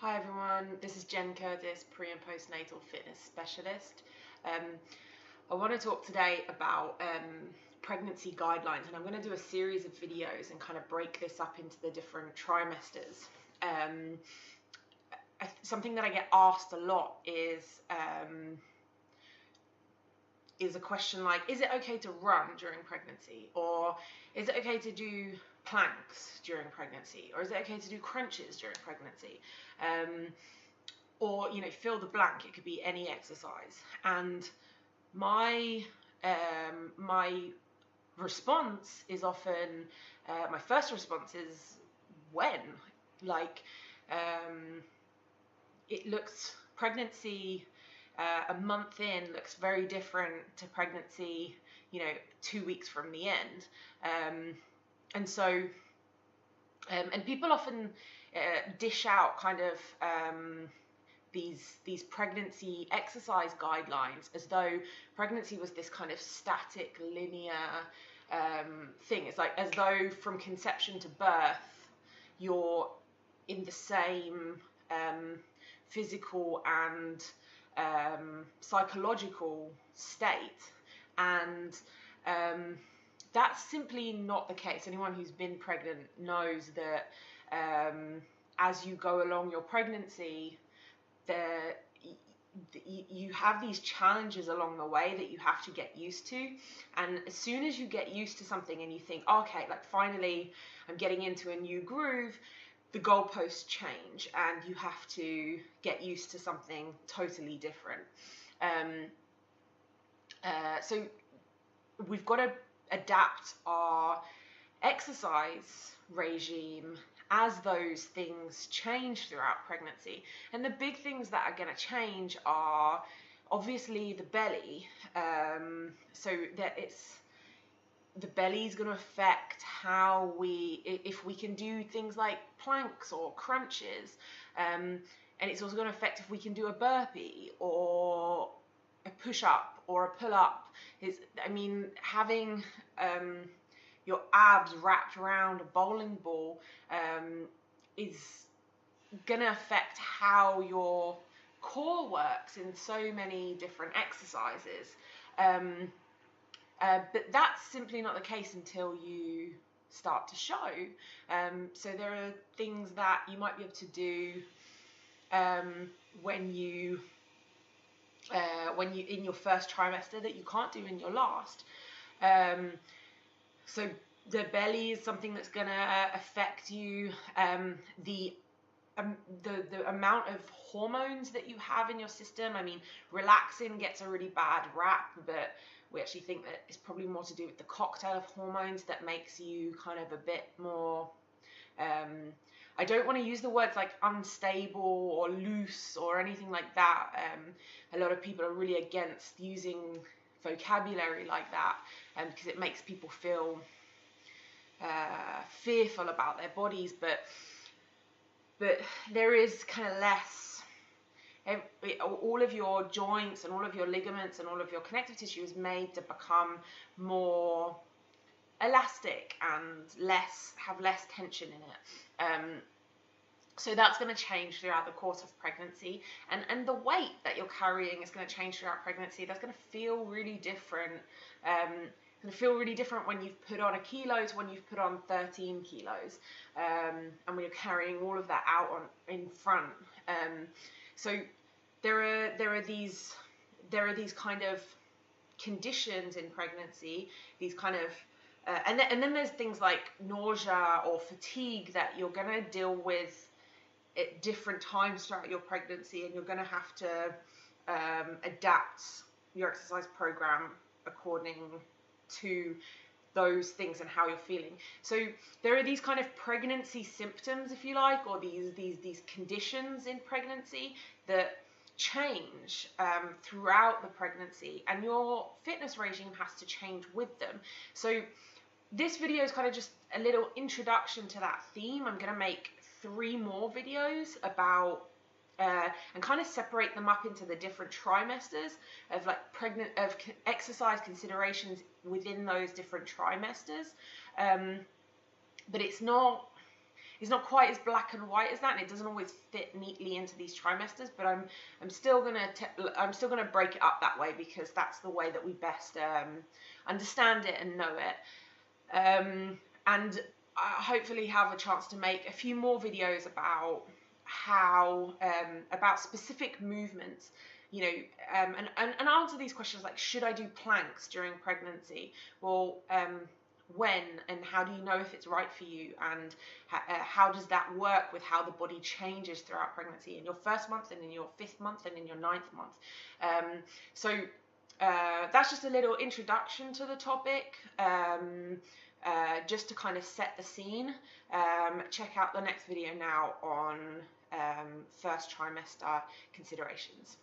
Hi everyone, this is Jen Curtis, pre and postnatal fitness specialist. I want to talk today about pregnancy guidelines, and I'm going to do a series of videos and kind of break this up into the different trimesters. Something that I get asked a lot is a question like, is it okay to run during pregnancy? Or is it okay to do planks during pregnancy? Or is it okay to do crunches during pregnancy? Or, fill the blank. It could be any exercise. And my response is often, my first response is when? It looks, pregnancy a month in looks very different to pregnancy, 2 weeks from the end. And people often dish out kind of these pregnancy exercise guidelines as though pregnancy was this kind of static, linear thing. It's like as though from conception to birth you're in the same physical and psychological state, and that's simply not the case. Anyone who's been pregnant knows that as you go along your pregnancy, you have these challenges along the way that you have to get used to. And as soon as you get used to something and you think, okay, like finally I'm getting into a new groove, the goalposts change and you have to get used to something totally different. So we've got to adapt our exercise regime as those things change throughout pregnancy. And the big things that are going to change are obviously the belly. So that the belly is going to affect how if we can do things like planks or crunches, and it's also going to affect if we can do a burpee or a push-up or a pull-up. Having your abs wrapped around a bowling ball is going to affect how your core works in so many different exercises. But that's simply not the case until you start to show. So there are things that you might be able to do when you in your first trimester that you can't do in your last. So the belly is something that's going to affect you. The amount of hormones that you have in your system. Relaxin gets a really bad rap, but we actually think that it's probably more to do with the cocktail of hormones that makes you kind of a bit more, I don't want to use the words like unstable or loose or anything like that. A lot of people are really against using vocabulary like that because it makes people feel fearful about their bodies, but there is kind of less. All of your joints and all of your ligaments and all of your connective tissue is made to become more elastic and have less tension in it. So that's going to change throughout the course of pregnancy, and the weight that you're carrying is going to change throughout pregnancy. That's going to feel really different. It's going to feel really different when you've put on a kilo to when you've put on 13 kilos, and when you're carrying all of that out in front. So there are these kind of conditions in pregnancy, these kind of and then there's things like nausea or fatigue that you're going to deal with at different times throughout your pregnancy, and you're going to have to adapt your exercise program according to those things and how you're feeling. So there are these kind of pregnancy symptoms, if you like, or these conditions in pregnancy that change throughout the pregnancy, and your fitness regime has to change with them. So this video is kind of just a little introduction to that theme. I'm going to make 3 more videos about and kind of separate them up into the different trimesters of exercise considerations within those different trimesters. But it's not is not quite as black and white as that, and it doesn't always fit neatly into these trimesters. But I'm still gonna break it up that way, because that's the way that we best understand it and know it. And I hopefully have a chance to make a few more videos about how about specific movements, you know, and answer these questions like, should I do planks during pregnancy? Well, when and how do you know if it's right for you, and how does that work with how the body changes throughout pregnancy, in your first month and in your 5th month and in your 9th month. So that's just a little introduction to the topic, just to kind of set the scene. Check out the next video now on first trimester considerations.